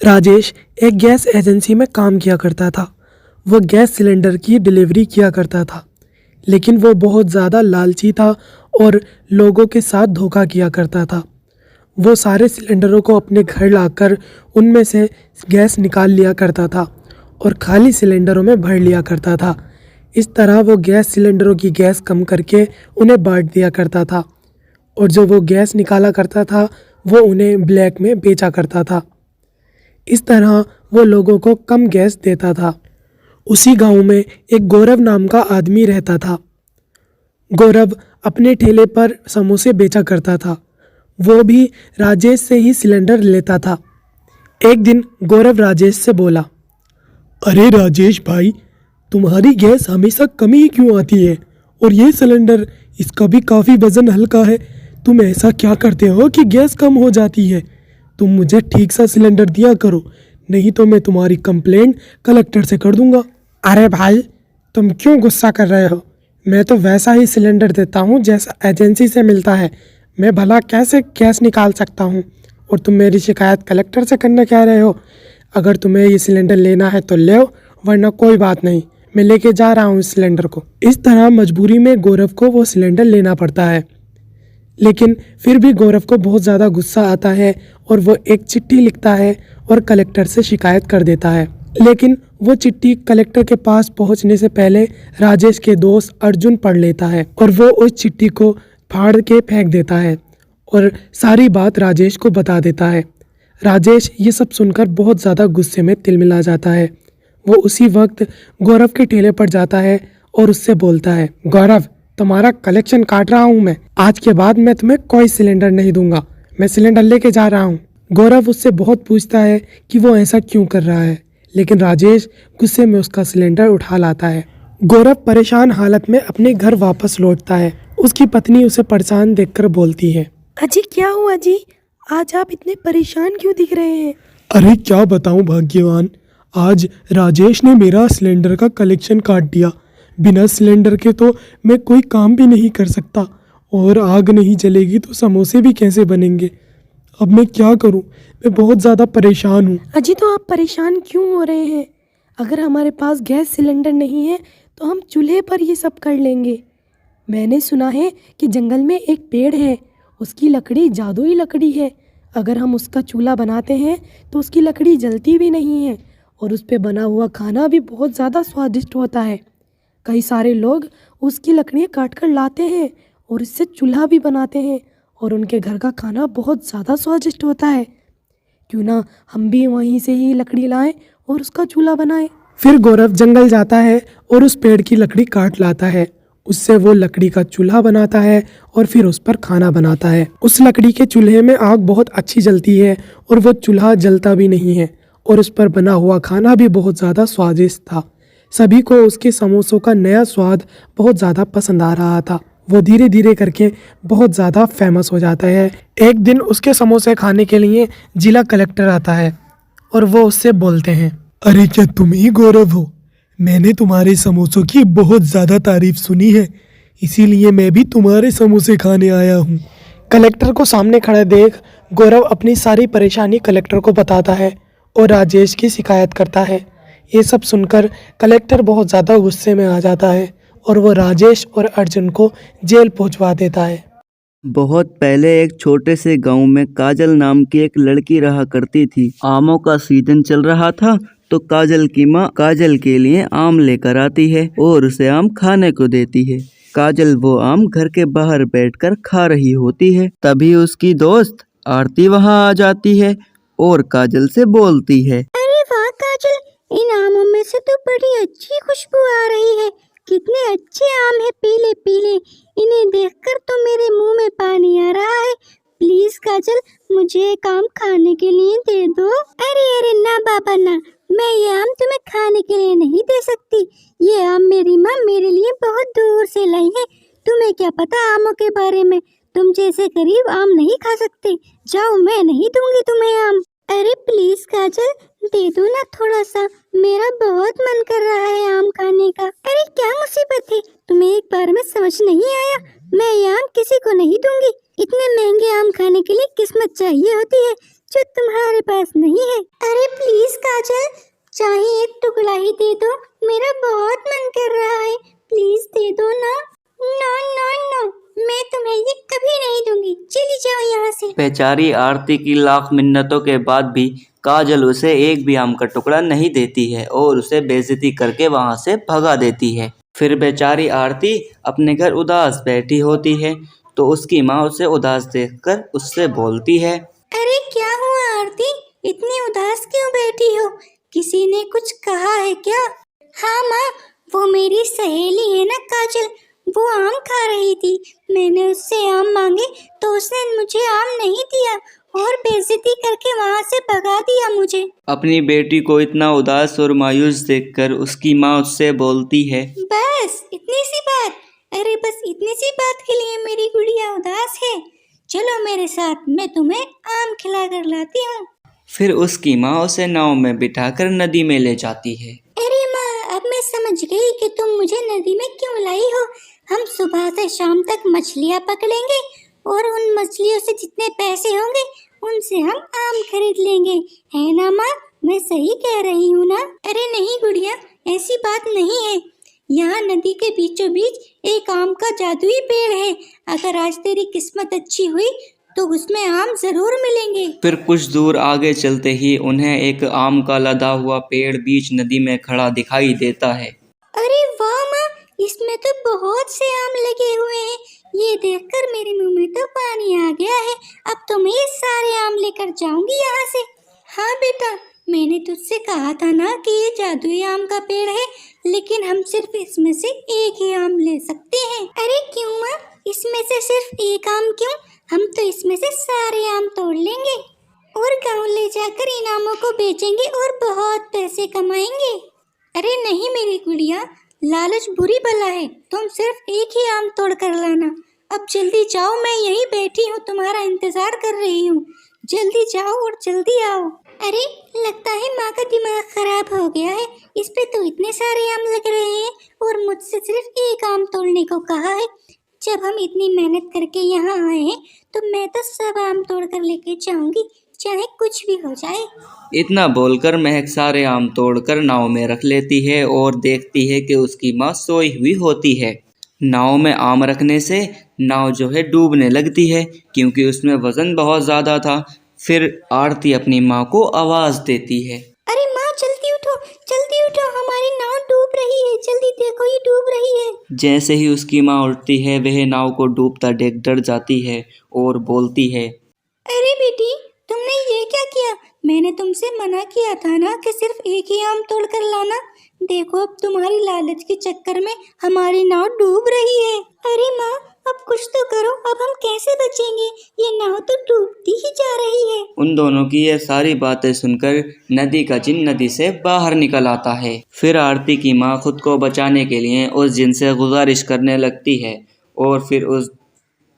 राजेश एक gas agency में काम किया करता था। वो गैस सिलेंडर की डिलीवरी किया करता था, लेकिन वो बहुत ज़्यादा लालची था और लोगों के साथ धोखा किया करता था। वो सारे सिलेंडरों को अपने घर लाकर उनमें से गैस निकाल लिया करता था और खाली सिलेंडरों में भर लिया करता था। इस तरह वो गैस सिलेंडरों की गैस कम करके उन्हें बांट दिया करता था और जो वो गैस निकाला करता था वो उन्हें ब्लैक में बेचा करता था। इस तरह वो लोगों को कम गैस देता था। उसी गांव में एक गौरव नाम का आदमी रहता था। गौरव अपने ठेले पर समोसे बेचा करता था। वो भी राजेश से ही सिलेंडर लेता था। एक दिन गौरव राजेश से बोला, अरे राजेश भाई, तुम्हारी गैस हमेशा कम ही क्यों आती है? और ये सिलेंडर, इसका भी काफ़ी वज़न हल्का है। तुम ऐसा क्या करते हो कि गैस कम हो जाती है? तुम मुझे ठीक सा सिलेंडर दिया करो, नहीं तो मैं तुम्हारी कंप्लेंट कलेक्टर से कर दूंगा। अरे भाई, तुम क्यों गुस्सा कर रहे हो? मैं तो वैसा ही सिलेंडर देता हूँ जैसा एजेंसी से मिलता है। मैं भला कैसे गैस निकाल सकता हूँ? और तुम मेरी शिकायत कलेक्टर से करने कह रहे हो? अगर तुम्हें ये सिलेंडर लेना है तो ले आओ, वरना कोई बात नहीं, मैं लेके जा रहा हूँ इस सिलेंडर को। इस तरह मजबूरी में गौरव को वो सिलेंडर लेना पड़ता है, लेकिन फिर भी गौरव को बहुत ज़्यादा गुस्सा आता है और वो एक चिट्ठी लिखता है और कलेक्टर से शिकायत कर देता है। लेकिन वो चिट्ठी कलेक्टर के पास पहुंचने से पहले राजेश के दोस्त अर्जुन पढ़ लेता है और वो उस चिट्ठी को फाड़ के फेंक देता है और सारी बात राजेश को बता देता है। राजेश ये सब सुनकर बहुत ज़्यादा गुस्से में तिलमिला जाता है। वो उसी वक्त गौरव के ठेले पर जाता है और उससे बोलता है, गौरव, तुम्हारा कलेक्शन काट रहा हूँ मैं। आज के बाद मैं तुम्हें कोई सिलेंडर नहीं दूंगा, मैं सिलेंडर लेके जा रहा हूँ। गौरव उससे बहुत पूछता है कि वो ऐसा क्यों कर रहा है, लेकिन राजेश गुस्से में उसका सिलेंडर उठा लाता है। गौरव परेशान हालत में अपने घर वापस लौटता है। उसकी पत्नी उसे परेशान देखकर बोलती है, अजी क्या हुआ जी? आज आप इतने परेशान क्यों दिख रहे हैं? अरे क्या बताऊं भाग्यवान, आज राजेश ने मेरा सिलेंडर का कलेक्शन काट दिया। बिना सिलेंडर के तो मैं कोई काम भी नहीं कर सकता, और आग नहीं जलेगी तो समोसे भी कैसे बनेंगे? अब मैं क्या करूं? मैं बहुत ज़्यादा परेशान हूं। अजी तो आप परेशान क्यों हो रहे हैं? अगर हमारे पास गैस सिलेंडर नहीं है तो हम चूल्हे पर ये सब कर लेंगे। मैंने सुना है कि जंगल में एक पेड़ है, उसकी लकड़ी जादुई लकड़ी है। अगर हम उसका चूल्हा बनाते हैं तो उसकी लकड़ी जलती भी नहीं है और उस पे बना हुआ खाना भी बहुत ज़्यादा स्वादिष्ट होता है। कई सारे लोग उसकी लकड़ियाँ काट कर लाते हैं और इससे चूल्हा भी बनाते हैं और उनके घर का खाना बहुत ज़्यादा स्वादिष्ट होता है। क्यों ना हम भी वहीं से ही लकड़ी लाएं और उसका चूल्हा बनाएं। फिर गौरव जंगल जाता है और उस पेड़ की लकड़ी काट लाता है। उससे वो लकड़ी का चूल्हा बनाता है और फिर उस पर खाना बनाता है। उस लकड़ी के चूल्हे में आग बहुत अच्छी जलती है और वो चूल्हा जलता भी नहीं है और उस पर बना हुआ खाना भी बहुत ज़्यादा स्वादिष्ट था। सभी को उसके समोसों का नया स्वाद बहुत ज़्यादा पसंद आ रहा था। वो धीरे धीरे करके बहुत ज़्यादा फेमस हो जाता है। एक दिन उसके समोसे खाने के लिए जिला कलेक्टर आता है और वो उससे बोलते हैं, अरे क्या तुम ही गौरव हो? मैंने तुम्हारे समोसों की बहुत ज़्यादा तारीफ सुनी है, इसीलिए मैं भी तुम्हारे समोसे खाने आया हूँ। कलेक्टर को सामने खड़े देख गौरव अपनी सारी परेशानी कलेक्टर को बताता है और राजेश की शिकायत करता है। ये सब सुनकर कलेक्टर बहुत ज़्यादा गुस्से में आ जाता है और वो राजेश और अर्जुन को जेल पहुंचवा देता है। बहुत पहले एक छोटे से गांव में काजल नाम की एक लड़की रहा करती थी। आमों का सीजन चल रहा था तो काजल की माँ काजल के लिए आम लेकर आती है और उसे आम खाने को देती है। काजल वो आम घर के बाहर बैठकर खा रही होती है, तभी उसकी दोस्त आरती वहाँ आ जाती है और काजल से बोलती है, अरे वाह काजल, इन आमों में से तो बड़ी अच्छी खुशबू आ रही है। कितने अच्छे आम है, पीले पीले। इन्हें देखकर तो मेरे मुंह में पानी आ रहा है। प्लीज काजल, मुझे एक आम खाने के लिए दे दो। अरे अरे ना बाबा ना, मैं ये आम तुम्हें खाने के लिए नहीं दे सकती। ये आम मेरी माँ मेरे लिए बहुत दूर से लाई है। तुम्हें क्या पता आमों के बारे में? तुम जैसे गरीब आम नहीं खा सकते। जाओ, मैं नहीं दूंगी तुम्हें आम। अरे प्लीज काजल, दे दो ना थोड़ा सा, मेरा बहुत मन कर रहा है आम खाने का। अरे क्या मुसीबत है, तुम्हें एक बार में समझ नहीं आया? मैं ये आम किसी को नहीं दूंगी। इतने महंगे आम खाने के लिए किस्मत चाहिए होती है। जो तुम्हारे पास नहीं है। अरे प्लीज काजल, चाहे एक टुकड़ा ही दे दो, मेरा बहुत मन कर रहा है, प्लीज दे दो ना। नो नो नो, मैं तुम्हें ये कभी नहीं दूंगी, चली जाओ यहाँ से। बेचारी आरती की लाख मिन्नतों के बाद भी काजल उसे एक भी आम का टुकड़ा नहीं देती है और उसे बेइज्जती करके वहां से भगा देती है। फिर बेचारी आरती अपने घर उदास बैठी होती है तो उसकी माँ उसे उदास देखकर उससे बोलती है, अरे क्या हुआ आरती, इतनी उदास क्यों बैठी हो? किसी ने कुछ कहा है क्या? हाँ माँ, वो मेरी सहेली है ना काजल, वो आम खा रही थी। मैंने उससे आम मांगे तो उसने मुझे आम नहीं दिया और बेइज्जती करके वहाँ से भगा दिया मुझे। अपनी बेटी को इतना उदास और मायूस देखकर उसकी माँ उससे बोलती है, बस इतनी सी बात? अरे बस इतनी सी बात के लिए मेरी गुड़िया उदास है? चलो मेरे साथ, मैं तुम्हें आम खिला कर लाती हूँ। फिर उसकी माँ उसे नाव में बिठाकर नदी में ले जाती है। अरे माँ, अब मैं समझ गई कि तुम मुझे नदी में क्यों लाई हो। हम सुबह से शाम तक मछलियाँ पकड़ेंगे और उन मछलियों से जितने पैसे होंगे उनसे हम आम खरीद लेंगे, है ना माँ? मैं सही कह रही हूँ ना? अरे नहीं गुड़िया, ऐसी बात नहीं है। यहाँ नदी के बीचों बीच एक आम का जादुई पेड़ है। अगर आज तेरी किस्मत अच्छी हुई तो उसमें आम जरूर मिलेंगे। फिर कुछ दूर आगे चलते ही उन्हें एक आम का लदा हुआ पेड़ बीच नदी में खड़ा दिखाई देता है। अरे वाह माँ, इसमें तो बहुत से आम लगे हुए हैं। ये देखकर मेरे मुंह में तो पानी आ गया है। अब तो मैं ये सारे आम लेकर जाऊंगी यहाँ से। हाँ बेटा, मैंने तुझसे कहा था ना कि ये जादुई आम का पेड़ है, लेकिन हम सिर्फ इसमें से एक ही आम ले सकते हैं। अरे क्यों माँ, इसमें से सिर्फ एक आम क्यों? हम तो इसमें से सारे आम तोड़ लेंगे और गाँव ले जाकर इन आमों को बेचेंगे और बहुत पैसे कमाएंगे। अरे नहीं मेरी गुड़िया, लालच बुरी बला है। तुम सिर्फ एक ही आम तोड़ कर लाना। अब जल्दी जाओ, मैं यहीं बैठी हूँ, तुम्हारा इंतजार कर रही हूँ। जल्दी जाओ और जल्दी आओ। अरे लगता है माँ का दिमाग खराब हो गया है। इस पे तो इतने सारे आम लग रहे हैं और मुझसे सिर्फ एक आम तोड़ने को कहा है। जब हम इतनी मेहनत करके यहाँ आए हैं तो मैं तो सब आम तोड़ कर लेके जाऊंगी, चाहे कुछ भी हो जाए। इतना बोलकर महक सारे आम तोड़कर नाव में रख लेती है और देखती है कि उसकी माँ सोई हुई होती है। नाव में आम रखने से नाव जो है डूबने लगती है क्योंकि उसमें वजन बहुत ज़्यादा था। फिर आरती अपनी माँ को आवाज़ देती है, अरे माँ जल्दी उठो, हमारी नाव डूब रही है, जल्दी देखो ये डूब रही है। जैसे ही उसकी माँ उठती है वह नाव को डूबता देख डर जाती है और बोलती है, अरे बेटी, तुमने ये क्या किया? मैंने तुमसे मना किया था ना कि सिर्फ एक ही आम तोड़ कर लाना। देखो अब तुम्हारी लालच के चक्कर में हमारी नाव डूब रही है। अरे माँ, अब कुछ तो करो, अब हम कैसे बचेंगे? ये नाव तो डूबती ही जा रही है। उन दोनों की ये सारी बातें सुनकर नदी का जिन नदी से बाहर निकल आता है। फिर आरती की माँ खुद को बचाने के लिए उस जिन से गुजारिश करने लगती है और फिर उस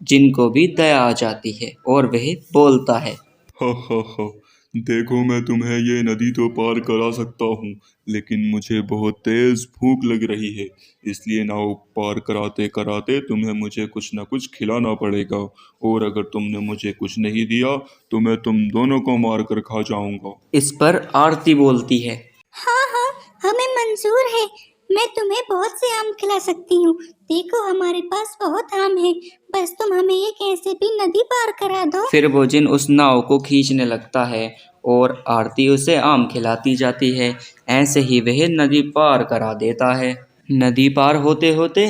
जिन को भी दया आ जाती है और वह बोलता है, हा, देखो मैं तुम्हें ये नदी तो पार करा सकता हूँ, लेकिन मुझे बहुत तेज भूख लग रही है, इसलिए नाव पार कराते कराते तुम्हें मुझे कुछ न कुछ खिलाना पड़ेगा, और अगर तुमने मुझे कुछ नहीं दिया तो मैं तुम दोनों को मार कर खा जाऊंगा। इस पर आरती बोलती है, हाँ, हमें मंजूर है। मैं तुम्हें बहुत से आम खिला सकती हूँ। देखो हमारे पास बहुत आम है, बस तुम हमें एक ऐसे भी नदी पार करा दो। फिर वो जिन उस नाव को खींचने लगता है और आरती उसे आम खिलाती जाती है। ऐसे ही वह नदी पार करा देता है। नदी पार होते होते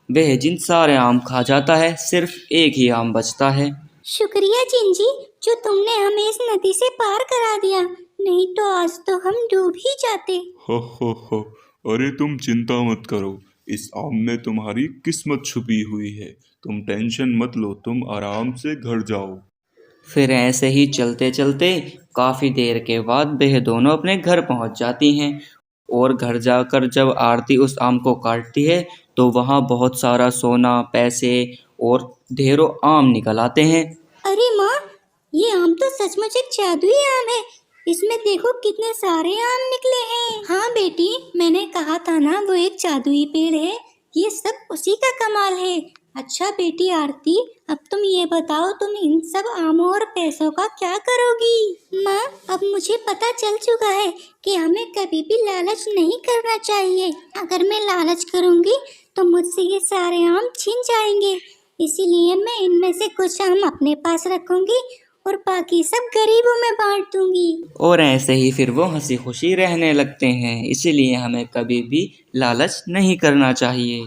वह जिन सारे आम खा जाता है, सिर्फ एक ही आम बचता है। शुक्रिया जिंजी, जो तुमने हमें इस नदी से पार करा दिया, नहीं तो आज तो हम डूब ही जाते। हा, अरे तुम चिंता मत करो, इस आम में तुम्हारी किस्मत छुपी हुई है, तुम टेंशन मत लो, तुम आराम से घर जाओ। फिर ऐसे ही चलते चलते काफ़ी देर के बाद वह दोनों अपने घर पहुंच जाती हैं और घर जाकर जब आरती उस आम को काटती है तो वहाँ बहुत सारा सोना, पैसे और ढेरों आम निकल आते हैं। अरे माँ, ये आम तो सचमुच एक जादुई आम है। इसमें देखो कितने सारे आम निकले हैं। हाँ बेटी, मैंने कहा था ना वो एक जादुई पेड़ है। ये सब उसी का कमाल है। अच्छा बेटी आरती, अब तुम ये बताओ तुम इन सब आमों और पैसों का क्या करोगी? माँ, अब मुझे पता चल चुका है कि हमें कभी भी लालच नहीं करना चाहिए। अगर मैं लालच करूँगी तो मुझसे ये सारे आम छिन जाएंगे। इसीलिए मैं इनमें से कुछ आम अपने पास रखूंगी और बाकी सब गरीबों में बांट दूंगी। और ऐसे ही फिर वो हंसी खुशी रहने लगते हैं। इसीलिए हमें कभी भी लालच नहीं करना चाहिए।